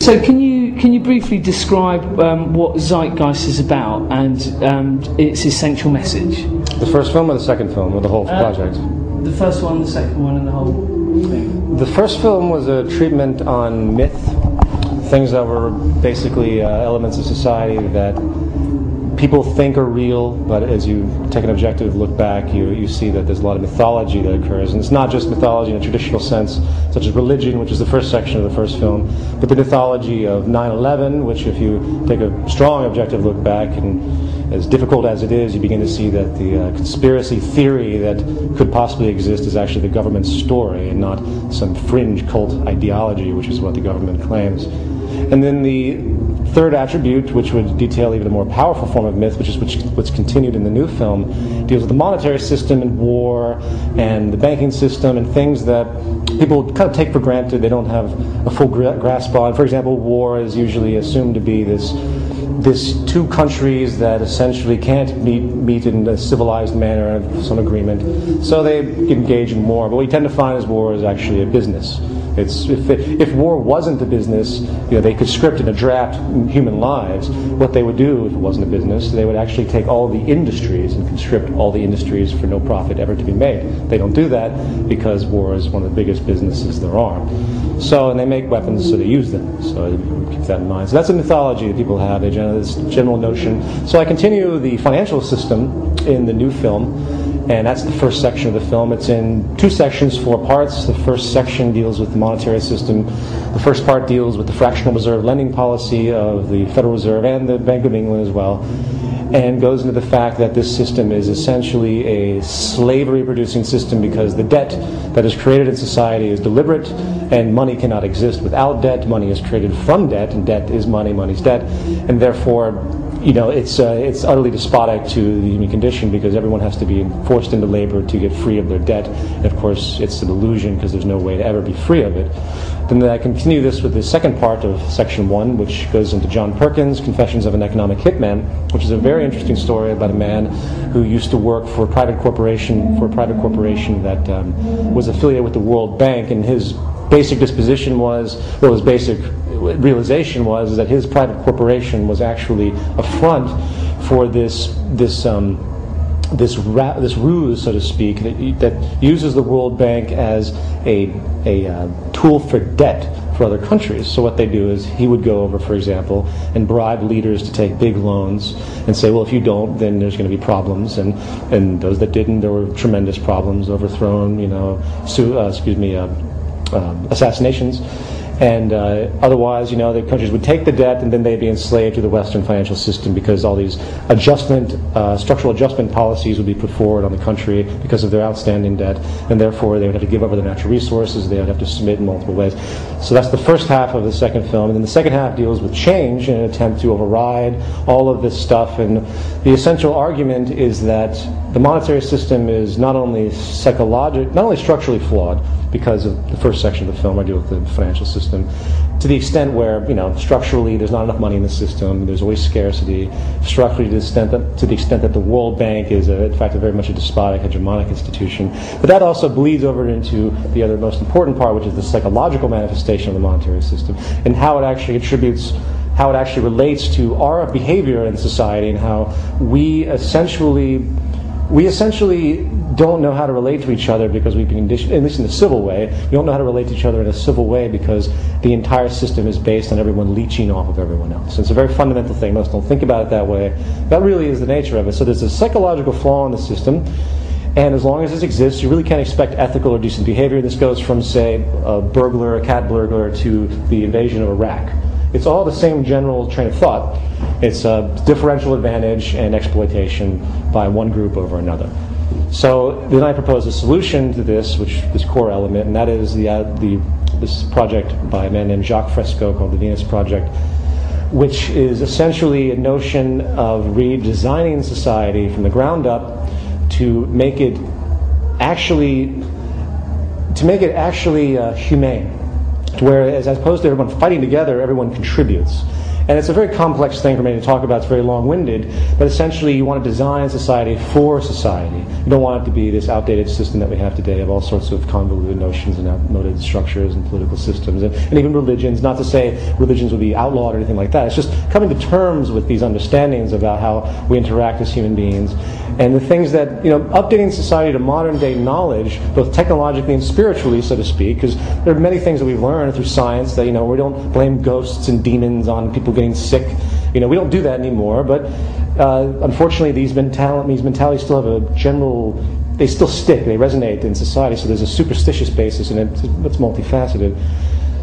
So can you briefly describe what Zeitgeist is about and its essential message? The first film or the second film, or the whole project? The first one, the second one, and the whole thing. The first film was a treatment on myth, things that were basically elements of society that people think are real, but as you take an objective look back, you see that there's a lot of mythology that occurs. And it's not just mythology in a traditional sense, such as religion, which is the first section of the first film, but the mythology of 9/11, which if you take a strong objective look back, and as difficult as it is, you begin to see that the conspiracy theory that could possibly exist is actually the government's story and not some fringe cult ideology, which is what the government claims. And then the third attribute, which would detail even a more powerful form of myth, which is what's continued in the new film, deals with the monetary system and war and the banking system and things that people kind of take for granted. They don't have a full grasp on. For example, war is usually assumed to be this two countries that essentially can't meet in a civilized manner of some agreement, so they engage in war. But what you tend to find is war is actually a business. If war wasn't a business, they could script in a draft human lives. What they would do if it wasn't a business, they would actually take all the industries and conscript all the industries for no profit ever to be made. They don't do that because war is one of the biggest businesses there are. So, and they make weapons, so they use them. So keep that in mind. So that's a mythology that people have, this general notion. So I continue the financial system in the new film, and that's the first section of the film. It's in two sections, 4 parts. The first section deals with the monetary system. The first part deals with the fractional reserve lending policy of the Federal Reserve and the Bank of England as well, and goes into the fact that this system is essentially a slavery-producing system because the debt that is created in society is deliberate, and money cannot exist without debt. Money is created from debt, and debt is money, money's debt, and therefore it's utterly despotic to the human condition because everyone has to be forced into labor to get free of their debt. And of course, it's an illusion because there's no way to ever be free of it. Then I continue this with the second part of section 1, which goes into John Perkins' Confessions of an Economic Hitman, which is a very interesting story about a man who used to work for a private corporation that was affiliated with the World Bank, and his basic disposition was, well, his basic realization was that his private corporation was actually a front for this ruse, so to speak, that uses the World Bank as a tool for debt for other countries. So what they do is he would go over, for example, and bribe leaders to take big loans and say, well, if you don't, then there's going to be problems. And those that didn't, there were tremendous problems, overthrown, assassinations. And otherwise, the countries would take the debt and then they'd be enslaved to the Western financial system because all these structural adjustment policies would be put forward on the country because of their outstanding debt, and therefore they would have to give over their natural resources, they would have to submit in multiple ways. So that's the first half of the second film, and then the second half deals with change in an attempt to override all of this stuff. And the essential argument is that the monetary system is not only structurally flawed, because of the first section of the film, I deal with the financial system, to the extent where, structurally there's not enough money in the system, there's always scarcity, structurally to the extent that the World Bank is, in fact, very much a despotic, hegemonic institution. But that also bleeds over into the other most important part, which is the psychological manifestation of the monetary system, and how it actually relates to our behavior in society, and how we essentially don't know how to relate to each other because we've been conditioned, at least in a civil way, we don't know how to relate to each other in a civil way because the entire system is based on everyone leeching off of everyone else. It's a very fundamental thing. Most don't think about it that way. That really is the nature of it. So there's a psychological flaw in the system, and as long as this exists, you really can't expect ethical or decent behavior. This goes from, say, a cat burglar, to the invasion of Iraq. It's all the same general train of thought. It's a differential advantage and exploitation by one group over another. So then I propose a solution to this core element, and that is this project by a man named Jacques Fresco called the Venus Project, which is essentially a notion of redesigning society from the ground up to make it actually humane. whereas as opposed to everyone fighting together, everyone contributes. And it's a very complex thing for me to talk about. It's very long-winded, but essentially you want to design society for society. You don't want it to be this outdated system that we have today of all sorts of convoluted notions and outmoded structures and political systems and even religions. Not to say religions would be outlawed or anything like that. It's just coming to terms with these understandings about how we interact as human beings and the things that, updating society to modern-day knowledge, both technologically and spiritually, so to speak, because there are many things that we've learned through science that, we don't blame ghosts and demons on people getting sick. We don't do that anymore, but unfortunately these mentalities still have a general, they still stick, they resonate in society, so there's a superstitious basis and it's multifaceted.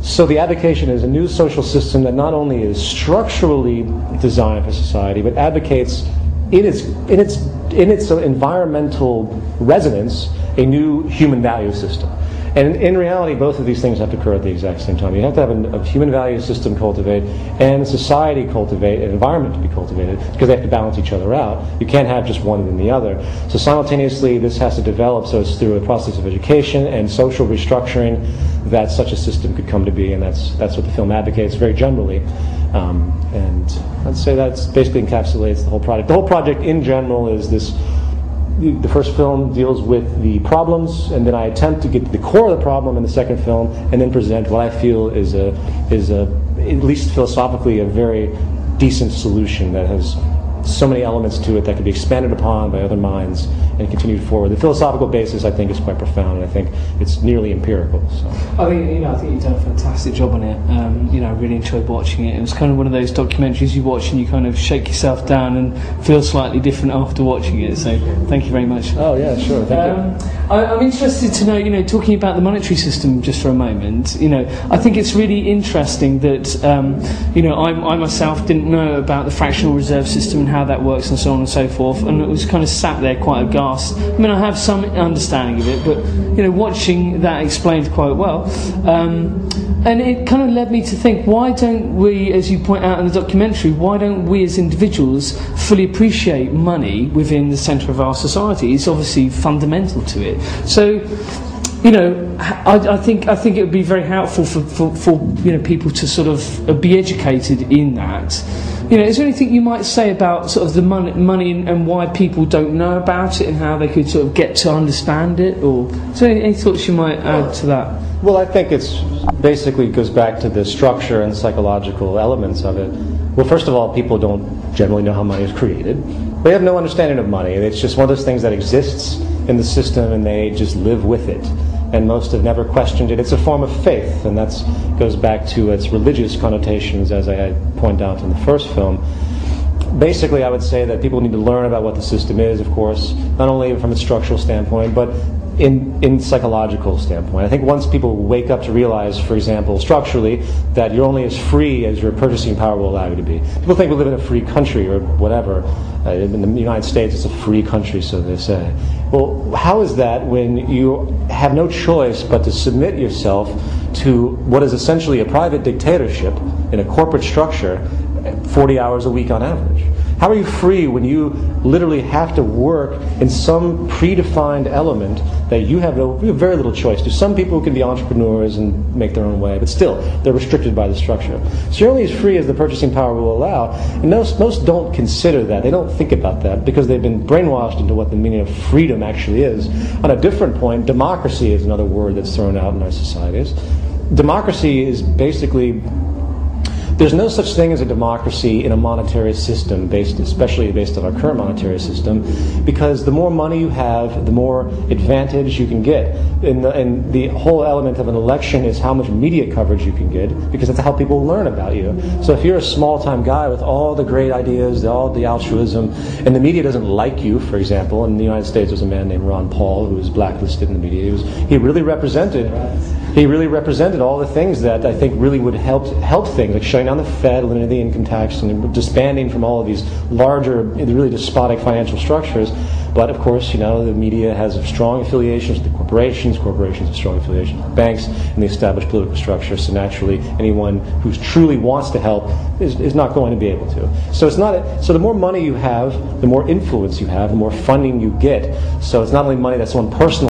So the advocation is a new social system that not only is structurally designed for society, but advocates in its environmental resonance a new human value system. And in reality, both of these things have to occur at the exact same time. You have to have a human value system cultivate and society cultivate, an environment to be cultivated, because they have to balance each other out. You can't have just one and then the other. So simultaneously, this has to develop, so it's through a process of education and social restructuring that such a system could come to be, and that's what the film advocates very generally. And I'd say that basically encapsulates the whole project. The whole project in general is this. The first film deals with the problems, and then I attempt to get to the core of the problem in the second film, and then present what I feel is at least philosophically, a very decent solution that has so many elements to it that can be expanded upon by other minds and continued forward. The philosophical basis, I think, is quite profound, and I think it's nearly empirical. So. I think you've done a fantastic job on it. I really enjoyed watching it. It was kind of one of those documentaries you watch and you kind of shake yourself down and feel slightly different after watching it. So thank you very much. Oh yeah, sure. Thank you. I'm interested to know, talking about the monetary system just for a moment. I think it's really interesting that I myself didn't know about the fractional reserve system and how that works and so on and so forth, and it was kind of sat there quite aghast. I mean, I have some understanding of it, but watching that explained quite well, and it kind of led me to think, why don't we, as you point out in the documentary, why don't we as individuals fully appreciate money within the centre of our society? It's obviously fundamental to it. So I think it would be very helpful for people to sort of be educated in that. Is there anything you might say about sort of the money and why people don't know about it and how they could sort of get to understand it? Or is there any thoughts you might add to that? Well, I think it's basically goes back to the structure and psychological elements of it. Well, first of all, people don't generally know how money is created. They have no understanding of money. It's just one of those things that exists in the system and they just live with it. And most have never questioned it. It's a form of faith, and that goes back to its religious connotations, as I had pointed out in the first film. Basically, I would say that people need to learn about what the system is, of course, not only from a structural standpoint, but in psychological standpoint. I think once people wake up to realize, for example, structurally, that you're only as free as your purchasing power will allow you to be. People think we live in a free country or whatever. In the United States, it's a free country, so they say. Well, how is that when you have no choice but to submit yourself to what is essentially a private dictatorship in a corporate structure 40 hours a week on average? How are you free when you literally have to work in some predefined element that you have very little choice to? Some people can be entrepreneurs and make their own way, but still, they're restricted by the structure. So you're only as free as the purchasing power will allow. And most don't consider that. They don't think about that because they've been brainwashed into what the meaning of freedom actually is. On a different point, democracy is another word that's thrown out in our societies. Democracy is basically... There's no such thing as a democracy in a monetary system, especially based on our current monetary system, because the more money you have, the more advantage you can get. And the whole element of an election is how much media coverage you can get, because that's how people learn about you. So if you're a small-time guy with all the great ideas, all the altruism, and the media doesn't like you, for example, in the United States there's a man named Ron Paul who was blacklisted in the media. He really represented all the things that I think really would help things, like shutting down the Fed, limiting the income tax, and disbanding from all of these larger, really despotic financial structures. But of course, the media has strong affiliations with the corporations have strong affiliations with banks and the established political structure. So naturally, anyone who truly wants to help is not going to be able to. So so the more money you have, the more influence you have, the more funding you get. So it's not only money that's on personal